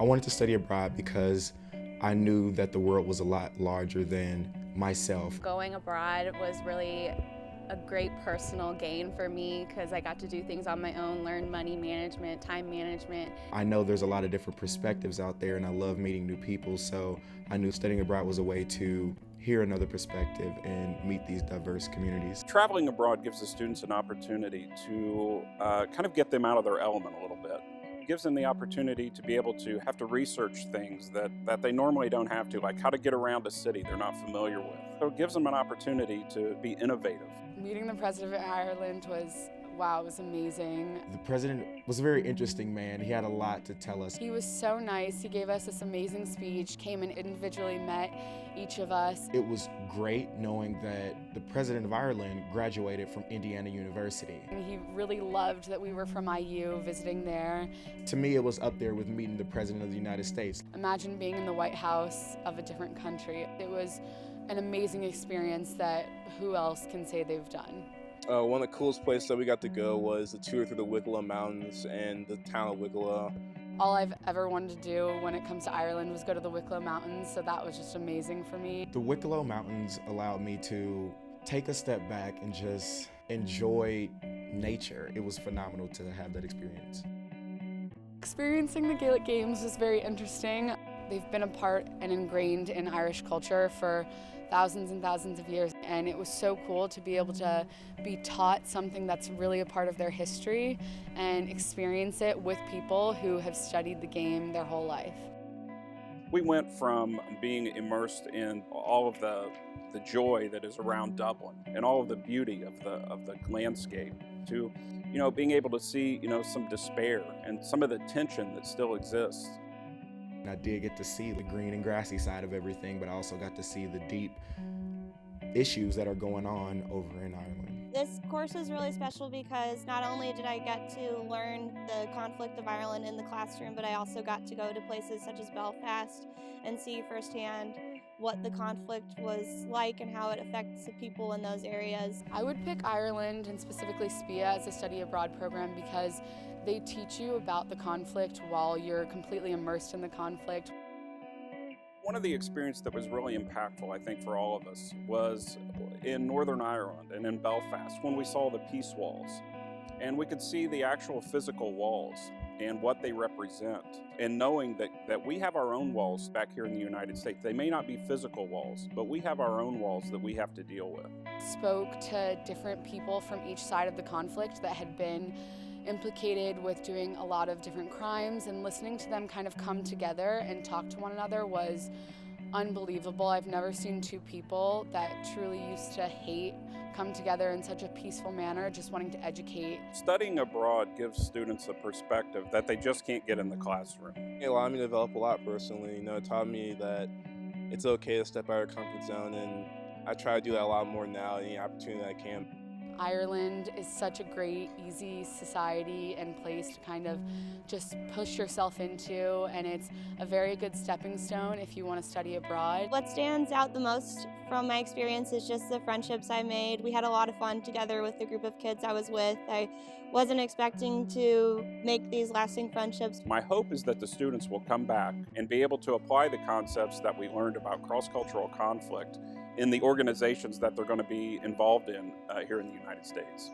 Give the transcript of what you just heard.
I wanted to study abroad because I knew that the world was a lot larger than myself. Going abroad was really a great personal gain for me because I got to do things on my own, learn money management, time management. I know there's a lot of different perspectives out there and I love meeting new people, so I knew studying abroad was a way to hear another perspective and meet these diverse communities. Traveling abroad gives the students an opportunity to kind of get them out of their element a little bit. It gives them the opportunity to be able to have to research things that they normally don't have to, like how to get around a city they're not familiar with. So it gives them an opportunity to be innovative. Meeting the president of Ireland was, wow, it was amazing. The president was a very interesting man. He had a lot to tell us. He was so nice. He gave us this amazing speech, came and individually met each of us. It was great knowing that the president of Ireland graduated from Indiana University. And he really loved that we were from IU, visiting there. To me, it was up there with meeting the president of the United States. Imagine being in the White House of a different country. It was an amazing experience that who else can say they've done. One of the coolest places that we got to go was the tour through the Wicklow Mountains and the town of Wicklow. All I've ever wanted to do when it comes to Ireland was go to the Wicklow Mountains, so that was just amazing for me. The Wicklow Mountains allowed me to take a step back and just enjoy nature. It was phenomenal to have that experience. Experiencing the Gaelic Games was very interesting. They've been a part and ingrained in Irish culture for thousands and thousands of years, and it was so cool to be able to be taught something that's really a part of their history and experience it with people who have studied the game their whole life. We went from being immersed in all of the joy that is around Dublin and all of the beauty of the landscape to, being able to see, some despair and some of the tension that still exists. I did get to see the green and grassy side of everything, but I also got to see the deep issues that are going on over in Ireland. This course was really special because not only did I get to learn the conflict of Ireland in the classroom, but I also got to go to places such as Belfast and see firsthand what the conflict was like and how it affects the people in those areas. I would pick Ireland and specifically Spea as a study abroad program because they teach you about the conflict while you're completely immersed in the conflict. One of the experiences that was really impactful, I think, for all of us was in Northern Ireland and in Belfast when we saw the peace walls. And we could see the actual physical walls and what they represent. And knowing that we have our own walls back here in the United States. They may not be physical walls, but we have our own walls that we have to deal with. Spoke to different people from each side of the conflict that had been implicated with doing a lot of different crimes, and listening to them kind of come together and talk to one another was unbelievable. I've never seen two people that truly used to hate come together in such a peaceful manner, just wanting to educate. Studying abroad gives students a perspective that they just can't get in the classroom. It allowed me to develop a lot personally. It taught me that it's okay to step out of your comfort zone, and I try to do that a lot more now, any opportunity that I can. Ireland is such a great, easy society and place to kind of just push yourself into, and it's a very good stepping stone if you want to study abroad. What stands out the most from my experience is just the friendships I made. We had a lot of fun together with the group of kids I was with. I wasn't expecting to make these lasting friendships. My hope is that the students will come back and be able to apply the concepts that we learned about cross-cultural conflict in the organizations that they're going to be involved in here in the United States.